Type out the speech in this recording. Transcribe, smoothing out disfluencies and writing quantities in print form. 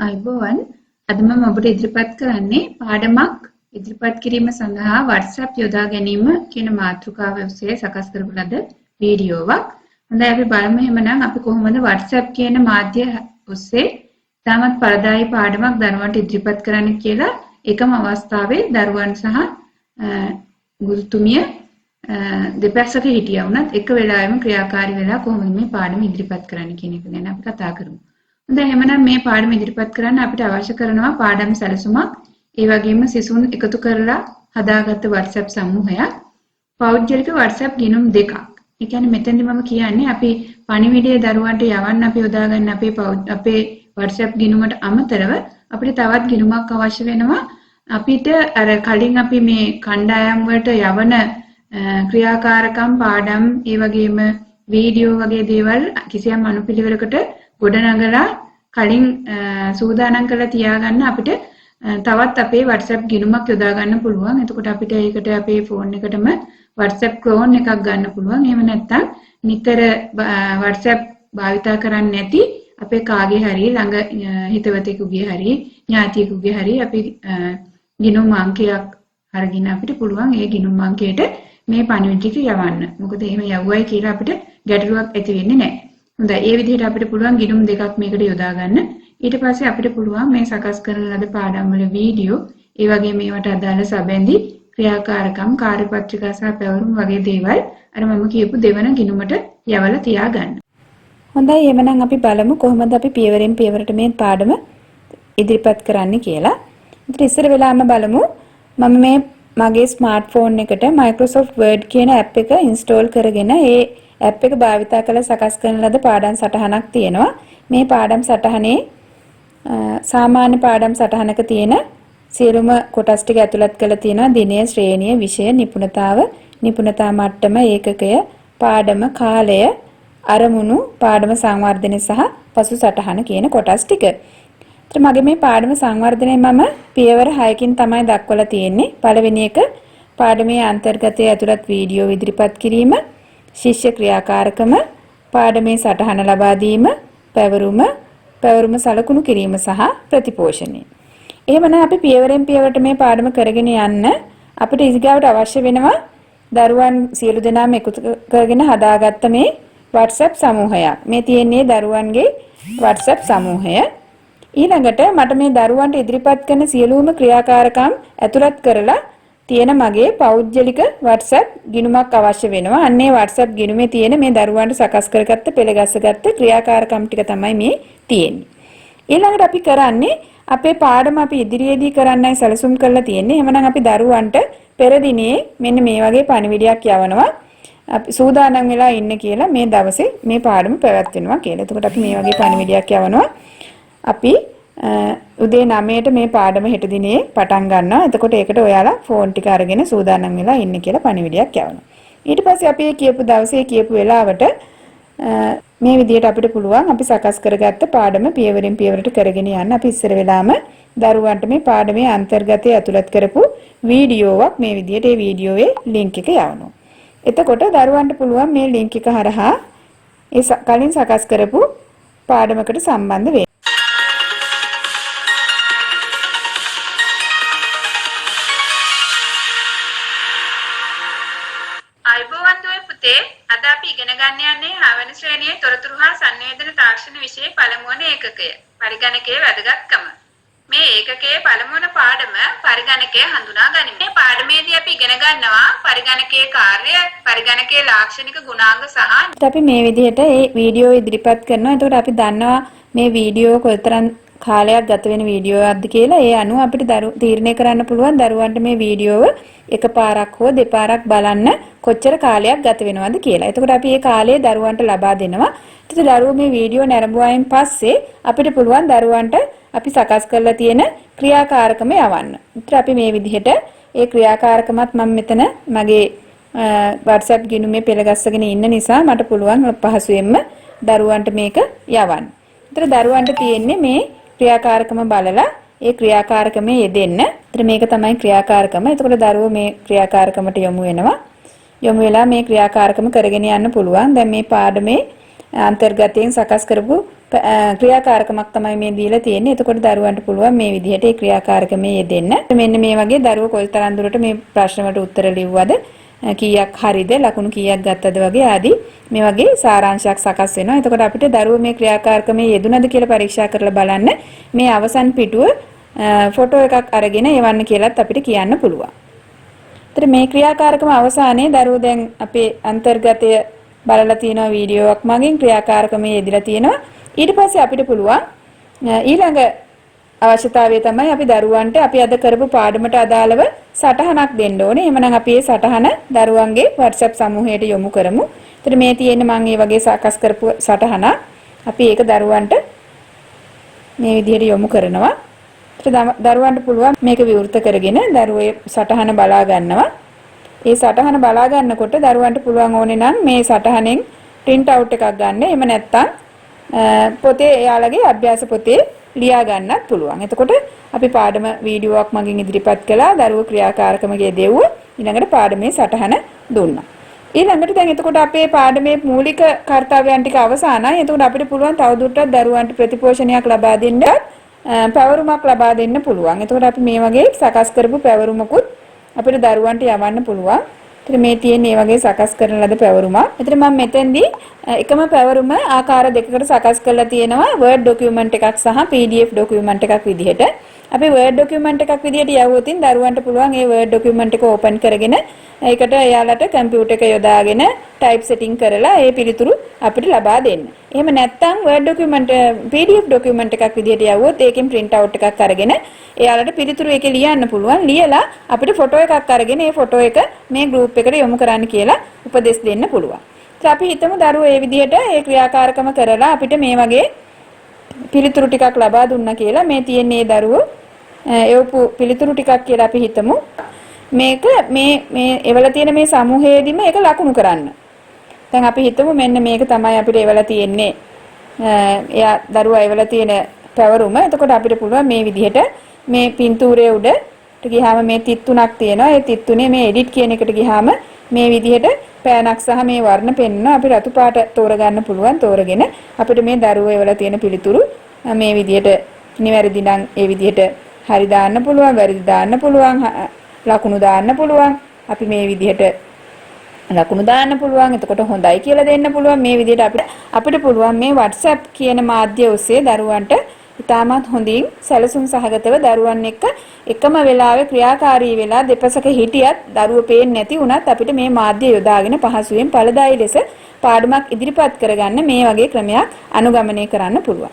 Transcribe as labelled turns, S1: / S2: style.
S1: අයිබෝවන් අද මම ඔබට ඉදිරිපත් කරන්නේ පාඩමක් ඉදිරිපත් කිරීම සඳහා WhatsApp යොදා ගැනීම කියන මාතෘකාව ඔස්සේ සකස් කරපු ලද වීඩියෝවක්. හොඳයි අපි බලමු එහෙමනම් අපි කොහොමද WhatsApp කියන මාධ්‍ය ඔස්සේ තාමත් පළදායී පාඩමක් දරුවන්ට ඉදිරිපත් කරන්න කියලා එකම අවස්ථාවේ දරුවන් සහ ගුරුතුමිය දෙපැත්තක හිටියා වුණත් එක වෙලාවෙම ක්‍රියාකාරී වෙලා කොහොමද මේ පාඩම ඉදිරිපත් කරන්න කියන එක ගැන අපි කතා කරමු. හොඳයි එහෙනම් මේ පාඩම ඉදිරිපත් කරන්න අපිට අවශ්‍ය කරනවා පාඩම් සැලසුමක් ඒ වගේම සිසුන් එකතු කරලා හදාගත්ත WhatsApp සමූහයක් පෞද්ගලික WhatsApp ගිණුම් දෙකක්. ඒ කියන්නේ මෙතනදි මම කියන්නේ අපි පණිවිඩය දරුවන්ට යවන්න අපි යොදාගන්න අපේ WhatsApp ගිණුමට අමතරව අපිට තවත් ගිණුමක් අවශ්‍ය වෙනවා. අපිට අර කලින් අපි මේ කණ්ඩායම් වලට යවන ක්‍රියාකාරකම් පාඩම් ඒ වගේම වීඩියෝ වගේ දේවල් කිසියම් අනුපිළිවෙලකට ගොඩනගලා කලින් සූදානම් කරලා තියාගන්න අපිට තවත් අපේ WhatsApp ගිණුමක් යොදා ගන්න පුළුවන්. එතකොට අපිට ඒකට අපේ ෆෝන් එකටම WhatsApp ක්ලෝන් එකක් ගන්න පුළුවන්. එහෙම නැත්නම් නිතර WhatsApp භාවිතා කරන්නේ නැති අපේ කාගේ හරි ළඟ හිතවතෙකුගේ හරි ඥාතියෙකුගේ හරි අපි ගිණුම් අංකයක් අරගෙන අපිට පුළුවන් ඒ ගිණුම් අංකයට මේ පණිවිඩ ටික යවන්න. මොකද එහෙම යවුවයි කියලා අපිට ගැටලුවක් ඇති වෙන්නේ නැහැ. හොඳයි ඒ විදිහට අපිට පුළුවන් ගිණුම් දෙකක් මේකට යොදා ගන්න. ඊට පස්සේ අපිට පුළුවන් මේ සකස් කරන ලද පාඩම් වල වීඩියෝ, ඒ වගේ මේවට අදාළ සැබැඳි ක්‍රියාකාරකම්, කාර්යපත්‍රිකා සහ පැවරුම් වගේ දේවල් අර මම කියපු දෙවන ගිණුමට යවලා තියාගන්න.
S2: හොඳයි එහෙනම් අපි බලමු කොහොමද අපි පියවරෙන් පියවරට මේ පාඩම ඉදිරිපත් කරන්න කියලා. ඉතින් ඉස්සර වෙලාම බලමු මම මේ මගේ ස්මාර්ට්ෆෝන් එකට Microsoft Word කියන app එක install කරගෙන ඒ app එක භාවිතා කරලා සකස් කරන ලද පාඩම් සටහනක් තියෙනවා. මේ පාඩම් සටහනේ සාමාන්‍ය පාඩම් සටහනක තියෙන සියලුම කොටස් ටික ඇතුළත් කරලා තියෙනවා. දිනය, ශ්‍රේණිය, විෂය, නිපුණතාව, නිපුණතා මට්ටම, ඒකකය, පාඩම, කාලය, අරමුණු, පාඩම සංවර්ධනය සහ පසු සටහන කියන කොටස් ටික. ඒත් මගේ මේ පාඩම සංවර්ධනය මම පියවර 6කින් තමයි දක්වලා තියෙන්නේ. පළවෙනි එක පාඩමේ අන්තර්ගතයේ ඇතුළත් වීඩියෝ ඉදිරිපත් කිරීම, ශිෂ්‍ය ක්‍රියාකාරකම, පාඩමේ සටහන ලබා දීම, පැවරුම සලකුණු කිරීම සහ ප්‍රතිපෝෂණය. එහෙමනම් අපි පියවරෙන් පියවරට මේ පාඩම කරගෙන යන්න අපිට ඊගාවට අවශ්‍ය වෙනවා දරුවන් සියලු දෙනාම එකතු කරගෙන හදාගත්ත මේ WhatsApp සමූහයක්. මේ තියෙන්නේ දරුවන්ගේ WhatsApp සමූහය. ඊළඟට මට මේ දරුවන්ට ඉදිරිපත් කරන සියලුම ක්‍රියාකාරකම් ඇතුළත් කරලා තියෙන මගේ පෞද්ගලික WhatsApp ගිණුමක් අවශ්‍ය වෙනවා. අන්නේ WhatsApp ගිණුමේ තියෙන මේ දරුවන්ට සකස් කරගත්ත පෙළගස්සගත්ත ක්‍රියාකාරකම් ටික තමයි මේ තියෙන්නේ. ඊළඟට අපි කරන්නේ අපේ පාඩම අපි ඉදිරියේදී කරන්නයි සැලසුම් කරලා තියෙන්නේ. එහෙමනම් අපි දරුවන්ට පෙර දිනේ මෙන්න මේ වගේ පණිවිඩයක් යවනවා. අපි සූදානම් වෙලා ඉන්න කියලා මේ දවසේ මේ පාඩම පැවැත්වෙනවා කියලා. එතකොට අපි මේ වගේ පණිවිඩයක් යවනවා. අපි උදේ 9ට මේ පාඩම හෙට දිනේ පටන් ගන්නවා. එතකොට ඒකට ඔයාලා ෆෝන් ටික අරගෙන සූදානම් වෙලා ඉන්න කියලා පණිවිඩයක් යවනවා. ඊට පස්සේ අපි කියපු දවසේ කියපු වෙලාවට මේ විදිහට අපිට පුළුවන් අපි සකස් කරගත්ත පාඩම පියවරෙන් පියවරට කරගෙන යන්න. අපි ඉස්සර වෙලාම දරුවන්ට මේ පාඩමේ අන්තර්ගතයේ ඇතුළත් කරපු වීඩියෝවක් මේ විදිහට ඒ වීඩියෝවේ ලින්ක් එක යවනවා. එතකොට දරුවන්ට පුළුවන් මේ ලින්ක් එක හරහා ඒ කලින් සකස් කරපු පාඩමකට සම්බන්ධ වෙන්න.
S1: අද අපි ඉගෙන ගන්න යන්නේ 6 වෙනි ශ්‍රේණියේ තොරතුරු හා සංවේදන තාක්ෂණ විෂයේ පළමුවන ඒකකය පරිගණකයේ වැදගත්කම. මේ ඒකකයේ පළමුවන පාඩම පරිගණකය හඳුනා ගනිමු. මේ පාඩමේදී අපි ඉගෙන ගන්නවා පරිගණකයේ කාර්ය, පරිගණකයේ ලාක්ෂණික ගුණාංග සහ
S2: අපි මේ විදිහට මේ වීඩියෝ ඉදිරිපත් කරනවා. එතකොට අපි දන්නවා මේ වීඩියෝ කොතරම් කාලයක් ගත වෙන වීඩියෝවක්ද කියලා. ඒ අනුව අපිට තීරණය කරන්න පුළුවන් දරුවන්ට මේ වීඩියෝව එකපාරක් හෝ දෙපාරක් බලන්න කොච්චර කාලයක් ගත වෙනවද කියලා. එතකොට අපි මේ කාලය දරුවන්ට ලබා දෙනවා. එතකොට දරුවෝ මේ වීඩියෝ නැරඹුවායින් පස්සේ අපිට පුළුවන් දරුවන්ට අපි සකස් කරලා තියෙන ක්‍රියාකාරකම යවන්න. ඒත් අපි මේ විදිහට ඒ ක්‍රියාකාරකමත් මම මෙතන මගේ WhatsApp ගිණුමේ පෙළගස්සගෙන ඉන්න නිසා මට පුළුවන් පහසුවෙන්ම දරුවන්ට මේක යවන්න. ඒතර දරුවන්ට තියෙන්නේ මේ ක්‍රියාකාරකම බලලා ඒ ක්‍රියාකාරකමේ යෙදෙන්න. ඒතර මේක තමයි ක්‍රියාකාරකම. එතකොට දරුවෝ මේ ක්‍රියාකාරකමට යොමු වෙනවා. යොමු වෙලා මේ ක්‍රියාකාරකම කරගෙන යන්න පුළුවන්. දැන් මේ පාඩමේ අන්තර්ගතයෙන් සකස් කරපු ක්‍රියාකාරකමක් තමයි මේ දීලා තියෙන්නේ. එතකොට දරුවන්ට පුළුවන් මේ විදිහට ඒ ක්‍රියාකාරකමේ යෙදෙන්න. මෙන්න මේ වගේ දරුවෝ කොයිතරම් දුරට මේ ප්‍රශ්න වලට උත්තර ලිව්වද, කීයක් හරිද, ලකුණු කීයක් ගත්තද වගේ ආදී මේ වගේ සාරාංශයක් සකස් වෙනවා. එතකොට අපිට දරුවෝ මේ ක්‍රියාකාරකමේ යෙදුනද කියලා පරීක්ෂා කරලා බලන්න මේ අවසන් පිටුව ෆොටෝ එකක් අරගෙන එවන්න කියලාත් අපිට කියන්න පුළුවන්. ඒතර මේ ක්‍රියාකාරකම අවසානයේ දරුවෝ දැන් අපේ අන්තර්ගතය බලලා තියෙනවා වීඩියෝවක් මගින් ක්‍රියාකාරකමේ යෙදලා තියෙනවා. ඊට පස්සේ අපිට පුළුවන් ඊළඟ අවශ්‍යතාවය තමයි අපි දරුවන්ට අපි අද කරපු පාඩමට අදාළව සටහනක් දෙන්න ඕනේ. එහෙමනම් අපි මේ සටහන දරුවන්ගේ WhatsApp සමූහයට යොමු කරමු. ඒතර මේ තියෙන්නේ මම මේ වගේ සකස් කරපු සටහන. අපි ඒක දරුවන්ට මේ විදිහට යොමු කරනවා. දරුවන්ට පුළුවන් මේක විවෘත කරගෙන දරුවෝ සටහන බලා ගන්නවා. ඒ සටහන බලා ගන්නකොට දරුවන්ට පුළුවන් ඕනේ නම් මේ සටහනෙන් print out එකක් ගන්න. එහෙම නැත්නම් පොතේ එයාලගේ අභ්‍යාස පොතේ ලියා ගන්නත් පුළුවන්. එතකොට අපි පාඩම වීඩියෝවක් මගින් ඉදිරිපත් කළා. දරුවෝ ක්‍රියාකාරකමගේ දෙව්ව ඊළඟට පාඩමේ සටහන දුන්නා. ඊළඟට දැන් එතකොට අපේ පාඩමේ මූලික කාර්යයන් ටික අවසానයි. එතකොට අපිට පුළුවන් තවදුරටත් දරුවන්ට ප්‍රතිපෝෂණයක් ලබා දෙන්න, පැවරුමක් ලබා දෙන්න පුළුවන්. එතකොට අපි මේ වගේ සකස් කරපු පැවරුමකුත් අපිට දරුවන්ට යවන්න පුළුවන්. ඒතර මේ තියෙන මේ වගේ සකස් කරන ලද පැවරුමක්. ඒතර මම මෙතෙන්දී එකම පැවරුම ආකාර දෙකකට සකස් කරලා තියෙනවා Word document එකක් සහ PDF document එකක් විදිහට. අපි Word document එකක් විදිහට යවුවොතින් දරුවන්ට පුළුවන් ඒ Word document එක open කරගෙන ඒකට එයාලට කම්පියුටර් එක යොදාගෙන type setting කරලා ඒ පිළිතුරු අපිට ලබා දෙන්න. එහෙම නැත්නම් Word document PDF document එකක් විදිහට යවුවොත් ඒකෙන් print out එකක් අරගෙන එයාලට පිළිතුරු එකේ ලියන්න පුළුවන්. ලියලා අපිට ෆොටෝ එකක් අරගෙන ඒ ෆොටෝ එක මේ group එකට යොමු කරන්න කියලා උපදෙස් දෙන්න පුළුවන්. අපි හිතමු දරුවෝ මේ විදිහට ඒ ක්‍රියාකාරකම කරලා අපිට මේ වගේ පිළිතුරු ටිකක් ලබා දුන්නා කියලා. මේ තියෙන්නේ දරුවෝ එවපු පිළිතුරු ටිකක් කියලා අපි හිතමු. මේක මේ එවල තියෙන මේ සමූහයේදීම ඒක ලකුණු කරන්න. දැන් අපි හිතමු මෙන්න මේක තමයි අපිට එවල තියෙන්නේ. එයා දරුවා එවල තියෙන පැවරුම. එතකොට අපිට පුළුවන් මේ විදිහට මේ පින්තූරයේ උඩට ගියාම මේ තිත් තුනක් තියෙනවා. ඒ තිත් තුනේ මේ edit කියන එකට ගියාම මේ විදිහට පෑනක් සහ මේ වර්ණ පෙන්වනවා. අපි රතු පාට තෝරගන්න පුළුවන්. තෝරගෙන අපිට මේ දරුවෝ වල තියෙන පිළිතුරු මේ විදිහට නිවැරදි නම් ඒ විදිහට හරි දාන්න පුළුවන්, වැරදි දාන්න පුළුවන්, ලකුණු දාන්න පුළුවන්. අපි මේ විදිහට ලකුණු දාන්න පුළුවන්. එතකොට හොඳයි කියලා දෙන්න පුළුවන්. මේ විදිහට අපිට පුළුවන් මේ WhatsApp කියන මාධ්‍ය ඔස්සේ දරුවන්ට ඉතාමත් හොඳින් සැලසුම් සහගතව දරුවන් එක්ක එකම වෙලාවේ ක්‍රියාකාරී වෙලා දෙපසක හිටියත් දරුවෝ පේන්නේ නැති වුණත් අපිට මේ මාධ්‍ය යොදාගෙන පහසුවෙන් ඵලදායී ලෙස පාඩමක් ඉදිරිපත් කරගන්න මේ වගේ ක්‍රමයක් අනුගමනය කරන්න පුළුවන්.